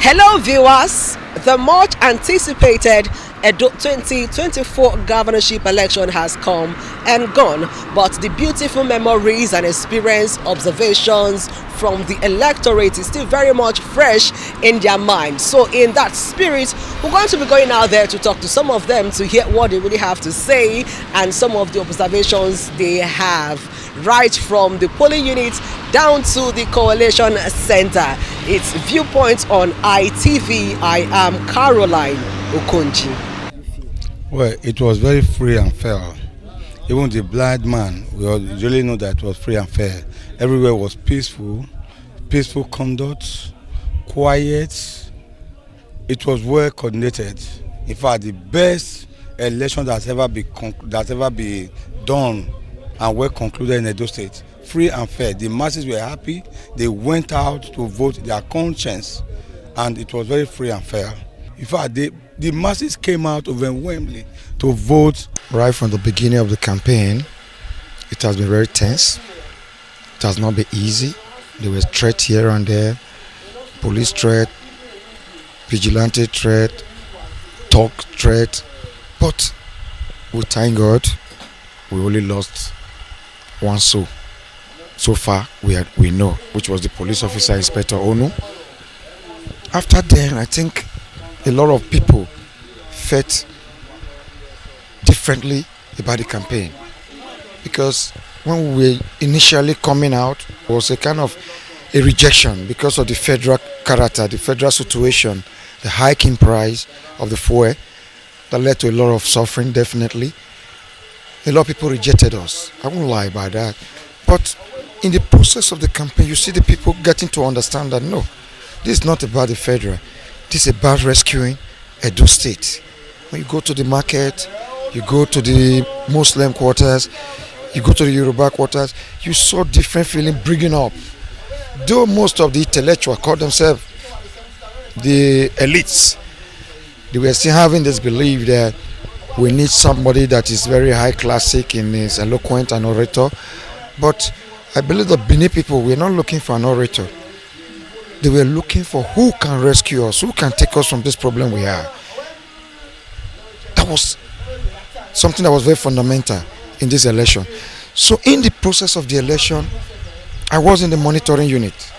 Hello viewers, the much anticipated Edo 2024 governorship election has come and gone, but the beautiful memories and experience observations from the electorate is still very much fresh in their mind. So in that spirit, we're going to be going out there to talk to some of them to hear what they really have to say and some of the observations they have, right from the polling units down to the coalition center. It's Viewpoint on ITV. I am Caroline Okonji. Well, it was very free and fair. Even the blind man, we really know that it was free and fair. Everywhere was peaceful conduct, quiet. It was well coordinated. In fact, the best election that's ever been done and well concluded in Edo State. Free and fair. The masses were happy. They went out to vote their conscience, and it was very free and fair. In fact, the masses came out overwhelmingly to vote. Right from the beginning of the campaign, it has been very tense. It has not been easy. There was threats here and there, police threat, vigilante threat, talk threat. But we thank God, we only lost one soul. So far, we know, which was the police officer, Inspector Onu. After then, I think a lot of people felt differently about the campaign, because when we were initially coming out, it was a kind of a rejection because of the federal character, the federal situation, the hiking price of the fuel that led to a lot of suffering. Definitely, a lot of people rejected us. I won't lie about that. But in the process of the campaign, you see the people getting to understand that no, this is not about the federal. This is about rescuing Edo State. When you go to the market, you go to the Muslim quarters, you go to the Yoruba quarters, you saw different feeling bringing up. Though most of the intellectuals call themselves the elites, they were still having this belief that we need somebody that is very high classic in his eloquent and orator. But I believe the Benin people were not looking for an orator. They were looking for who can rescue us, who can take us from this problem we have. That was something that was very fundamental in this election. So in the process of the election, I was in the monitoring unit.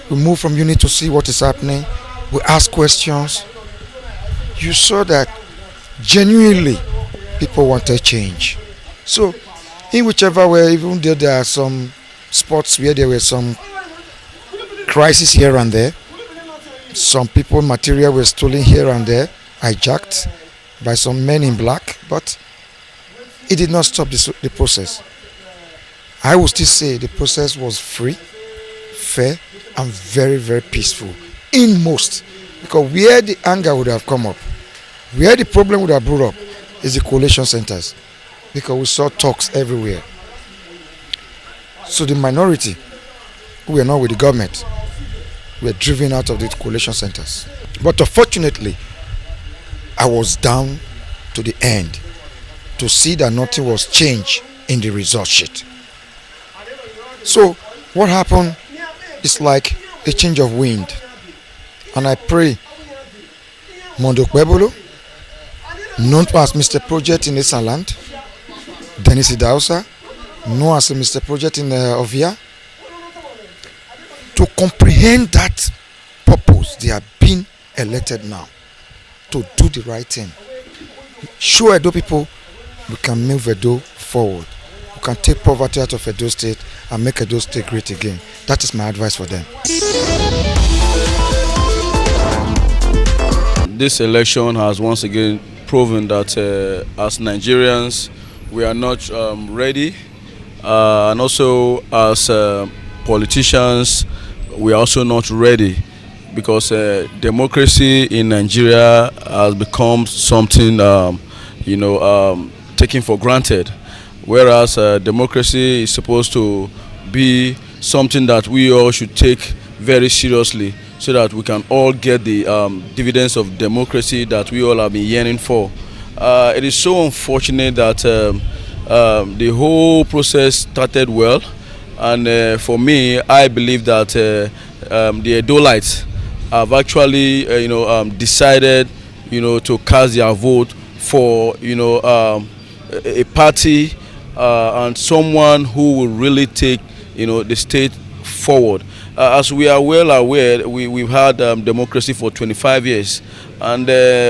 We moved from unit to see what is happening. We asked questions. You saw that genuinely people wanted change. So in whichever way, even though there are some spots where there were some crisis here and there, some people material were stolen here and there, hijacked by some men in black, but it did not stop the process. I would still say the process was free, fair, and very, very peaceful in most, because where the anger would have come up, where the problem would have brought up is the coalition centers, because we saw talks everywhere. So the minority who were not with the government were driven out of the coalition centers. But unfortunately, I was down to the end to see that nothing was changed in the result sheet. So what happened is like a change of wind. And I pray Mondo Kwebolo, known as Mr. Project in Esaland, Dennis Idausa, known as Mr. Project in Ovia, to comprehend that purpose they have been elected now, to do the right thing. Show Edo people we can move Edo forward. We can take poverty out of Edo State and make Edo State great again. That is my advice for them. This election has once again proven that as Nigerians we are not ready, and also as politicians we are also not ready, because democracy in Nigeria has become something taken for granted, whereas democracy is supposed to be something that we all should take very seriously, so that we can all get the dividends of democracy that we all have been yearning for. It is so unfortunate that the whole process started well, and for me, I believe that the Edolites have actually, decided, to cast their vote for, a party and someone who will really take, the state forward. As we are well aware, we've had democracy for 25 years, and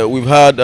we've had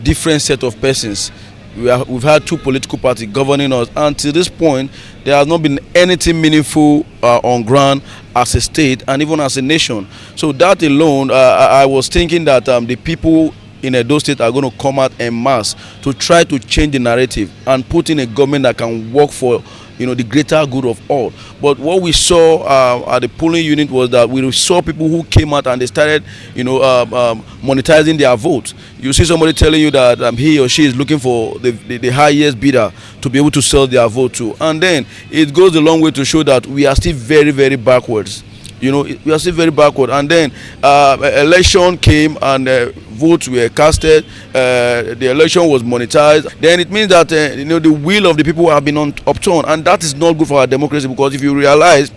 different set of persons. We've had two political parties governing us, and to this point, there has not been anything meaningful on ground as a state and even as a nation. So that alone, I was thinking that the people in Edo State are going to come out en masse to try to change the narrative and put in a government that can work for the greater good of all. But what we saw at the polling unit was that we saw people who came out and they started, monetizing their votes. You see somebody telling you that he or she is looking for the highest bidder to be able to sell their vote to. And then it goes a long way to show that we are still very, very backwards. We are still very backward. And then election came and votes were casted. The election was monetized. Then it means that the will of the people have been upturned, and that is not good for our democracy, because if you realize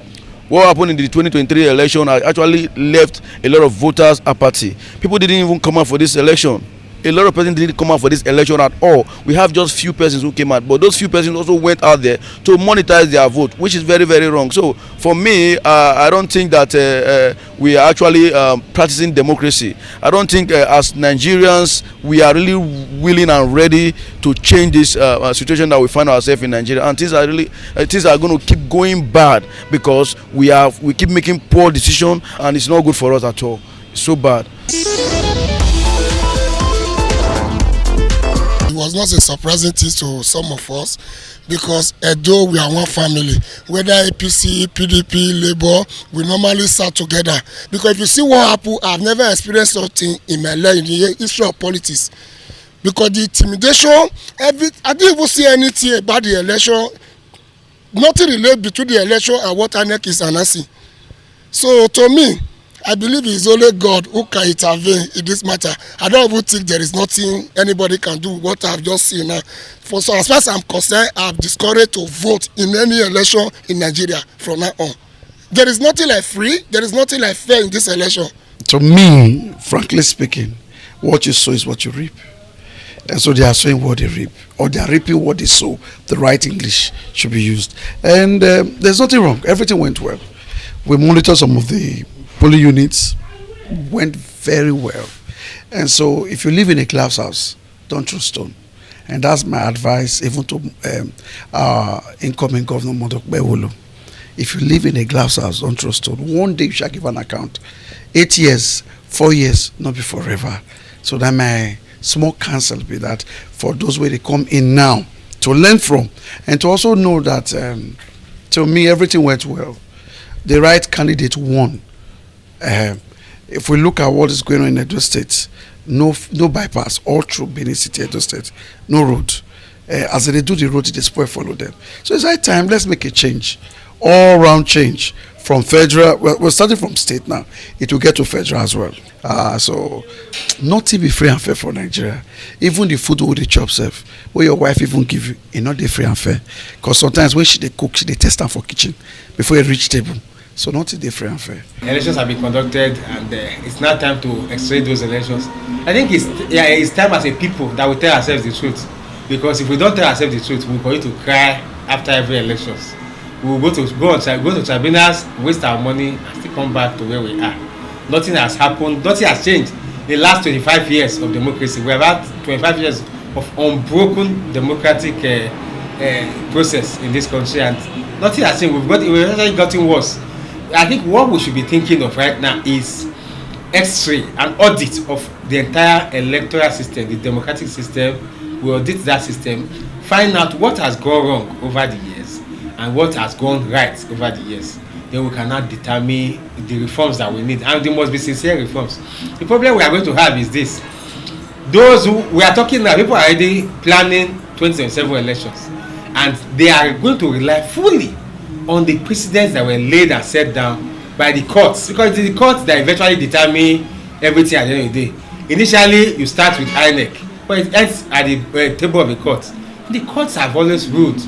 what happened in the 2023 election actually left a lot of voters apathy. People didn't even come out for this election. A lot of persons didn't come out for this election at all. We have just few persons who came out, but those few persons also went out there to monetize their vote, which is very, very wrong. So for me, I don't think that we are actually practicing democracy. I don't think as Nigerians we are really willing and ready to change this situation that we find ourselves in Nigeria, and things are going to keep going bad because we keep making poor decisions, and it's not good for us at all. It's so bad. It was not a surprising thing to some of us, because Edo, we are one family. Whether APC, PDP, Labour, we normally sat together. Because if you see what happened, I've never experienced something in my life in the history of politics. Because the intimidation, I didn't even see anything about the election. Nothing related between the election and what INEC is announcing. So to me, I believe it's only God who can intervene in this matter. I don't even think there is nothing anybody can do what I've just seen now. So as far as I'm concerned, I'm discouraged to vote in any election in Nigeria from now on. There is nothing like free, there is nothing like fair in this election. To me, frankly speaking, what you sow is what you reap. And so they are sowing what they reap, or they are reaping what they sow. The right English should be used. And there's nothing wrong. Everything went well. We monitored some of the polling units, went very well. And so if you live in a glass house, don't throw stone. And that's my advice even to our incoming Governor Modokbe Owolo. If you live in a glass house, don't throw stone. One day you shall give an account. 8 years, 4 years, not be forever. So that my small counsel be that for those where they come in now to learn from, and to also know that to me everything went well. The right candidate won. If we look at what is going on in Edo State, no bypass all through Benin City, Edo State, no road. As they do the road, they spoil follow them. So it's high time, let's make a change, all round change from federal. We're starting from state now. It will get to federal as well. So nothing be free and fair for Nigeria. Even the food who they chop self, where your wife even give you, it not dey free and fair. Because sometimes when she they cook, she they test them for kitchen before you reach table. So not today, free and fair. Elections have been conducted, and it's now time to extract those elections. I think it's time as a people that we tell ourselves the truth. Because if we don't tell ourselves the truth, we're going to cry after every elections. We will go to tribunals, waste our money, and still come back to where we are. Nothing has happened. Nothing has changed. The last 25 years of democracy, we have had 25 years of unbroken democratic process in this country, and nothing has changed. We've actually gotten worse. I think what we should be thinking of right now is X-ray, an audit of the entire electoral system, the democratic system. We audit that system, find out what has gone wrong over the years and what has gone right over the years. Then we cannot determine the reforms that we need, and they must be sincere reforms. The problem we are going to have is this: those who we are talking now, people are already planning 2027 elections, and they are going to rely fully on the precedents that were laid and set down by the courts, because it is the courts that eventually determine everything at the end of the day. Initially, you start with INEC, but it ends at the table of the courts. The courts have always ruled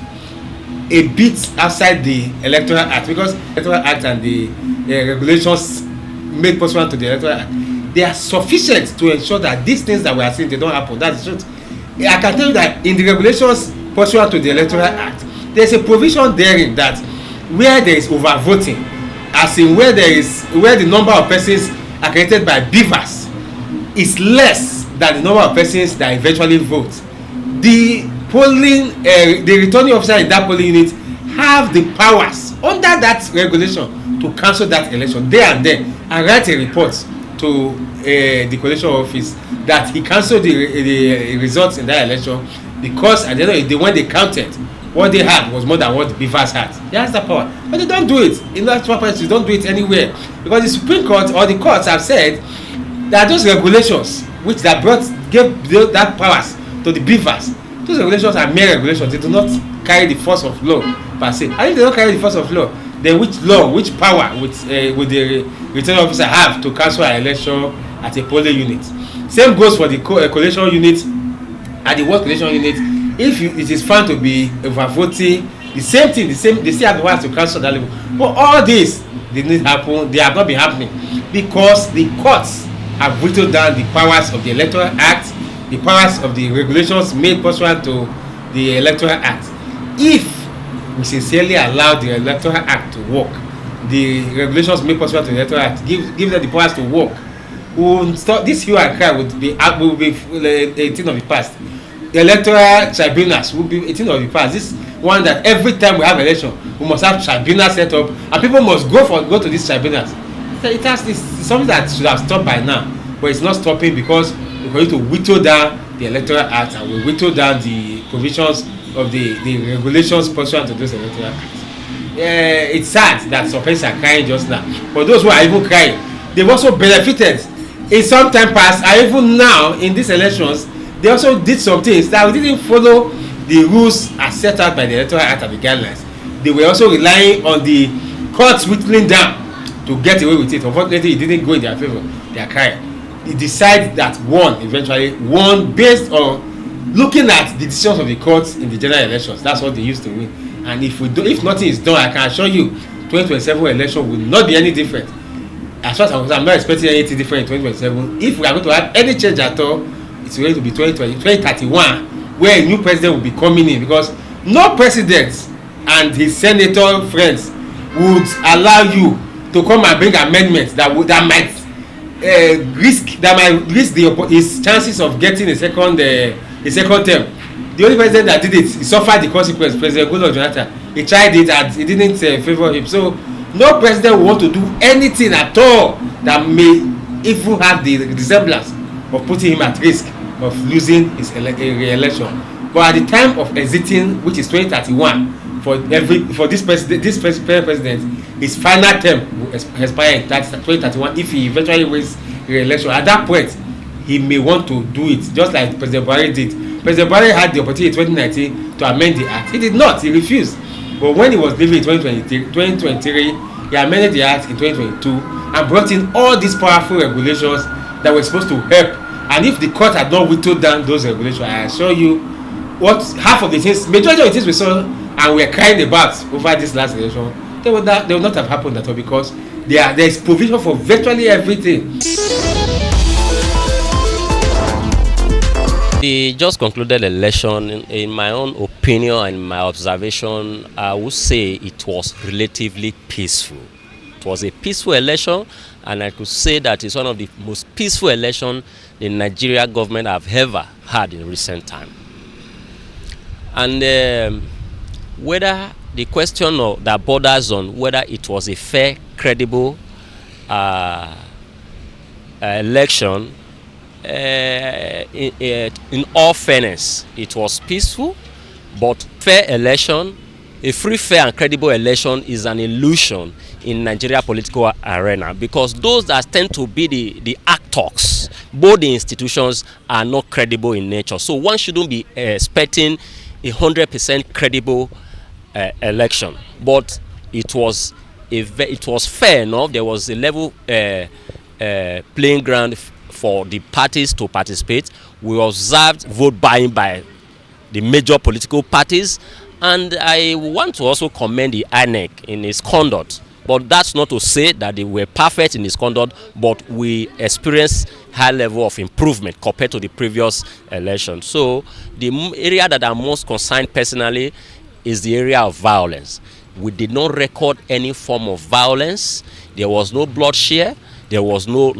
a bit outside the Electoral Act, because the Electoral Act and the regulations made pursuant to the Electoral Act, they are sufficient to ensure that these things that we are seeing, they don't happen. That's the truth. I can tell you that in the regulations pursuant to the Electoral Act, there's a provision therein that where there is overvoting, as in where the number of persons accredited by beavers is less than the number of persons that eventually vote, the returning officer in that polling unit have the powers under that regulation to cancel that election there and then and write a report to the collation office that he cancelled the results in that election because at the end of the day when they counted, what they had was more than what the beavers had. He has the power, but they don't do it. In actual fact, they don't do it anywhere because the Supreme Court or the courts have said that those regulations which gave that powers to the beavers, those regulations are mere regulations. They do not carry the force of law per se. And if they don't carry the force of law, then which power would the returning officer have to cancel an election at a polling unit? Same goes for the collation unit and the ward collation unit. If it is found to be overvoting, the same thing, they still have the right to cancel that level. But all this did not happen. They have not been happening because the courts have whittled down the powers of the Electoral Act, the powers of the regulations made pursuant to the Electoral Act. If we sincerely allow the Electoral Act to work, the regulations made pursuant to the Electoral Act, give them the powers to work, we'll stop this hue and cry will be a thing of the past. The electoral tribunals will be a thing of the past. This one that every time we have election, we must have tribunals set up, and people must go to these tribunals. It's something that should have stopped by now, but it's not stopping because we're going to whittle down the Electoral Act and we whittle down the provisions of the regulations pursuant to those Electoral Acts. It's sad that some persons are crying just now, but those who are even crying, they've also benefited in some time past, and even now in these elections, they also did some things that we didn't follow the rules as set out by the Electoral Act and the guidelines. They were also relying on the courts whittling down to get away with it. Unfortunately, it didn't go in their favor. They are crying. They decide that eventually won based on looking at the decisions of the courts in the general elections. That's what they used to win. And if nothing is done, I can assure you, 2027 election will not be any different. As far as I'm not expecting anything different in 2027. If we are going to have any change at all, it's going to be 2031 where a new president will be coming in, because no president and his senator friends would allow you to come and bring amendments that might risk his chances of getting a second term. The only president that did it, he suffered the consequence. President Goodluck Jonathan, he tried it and it didn't favour him. So no president will want to do anything at all that may even have the resemblance of putting him at risk of losing his re-election. But at the time of exiting, which is 2031, for this president, his final term will expire in 2031 if he eventually wins re-election. At that point, he may want to do it, just like President Buhari did. President Buhari had the opportunity in 2019 to amend the act. He did not. He refused. But when he was leaving in 2023, he amended the act in 2022 and brought in all these powerful regulations that were supposed to help. And if the court had not whittled down those regulations, I assure you, majority of the things we saw and we are crying about over this last election, they would not have happened at all, because there is provision for virtually everything. The just concluded election, in my own opinion and my observation, I would say it was relatively peaceful. It was a peaceful election, and I could say that it's one of the most peaceful elections the Nigeria government have ever had in recent time. And whether the question that borders on whether it was a fair, credible election, in all fairness, it was peaceful, but fair election, a free, fair and credible election is an illusion in Nigeria political arena, because those that tend to be the actors, both the institutions, are not credible in nature. So one shouldn't be expecting 100% credible election, but it was fair enough. There was a level playing ground for the parties to participate. We observed vote buying by the major political parties, and I want to also commend the INEC in its conduct But that's not to say that they were perfect in his conduct, but we experienced high level of improvement compared to the previous election. So the area that I'm most concerned personally is the area of violence. We did not record any form of violence. There was no bloodshed. There was no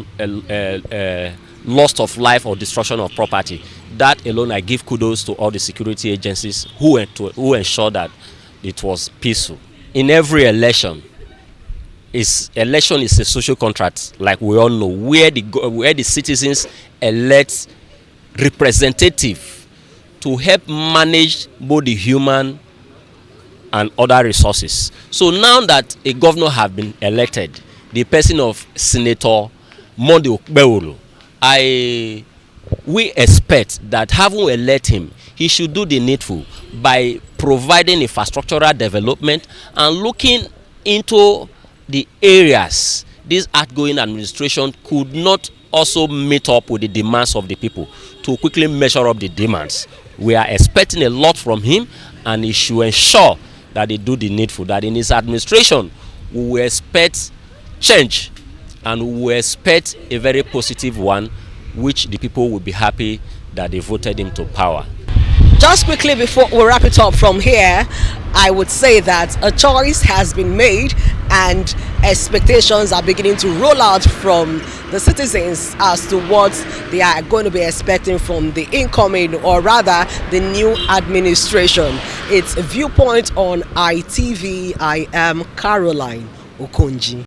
loss of life or destruction of property. That alone, I give kudos to all the security agencies who ensured that it was peaceful. In every election is a social contract, like we all know, where the citizens elect representative to help manage both the human and other resources. So now that a governor has been elected, the person of Senator Monday Okpebholo, we expect that having elected him, he should do the needful by providing infrastructural development and looking into the areas this outgoing administration could not also meet up with the demands of the people, to quickly measure up the demands. We are expecting a lot from him, and he should ensure that they do the needful, that in his administration we will expect change and we will expect a very positive one, which the people will be happy that they voted him to power. Just quickly before we wrap it up from here, I would say that a choice has been made and expectations are beginning to roll out from the citizens as to what they are going to be expecting from the incoming, or rather the new administration. It's a Viewpoint on ITV. I am Caroline Okonji.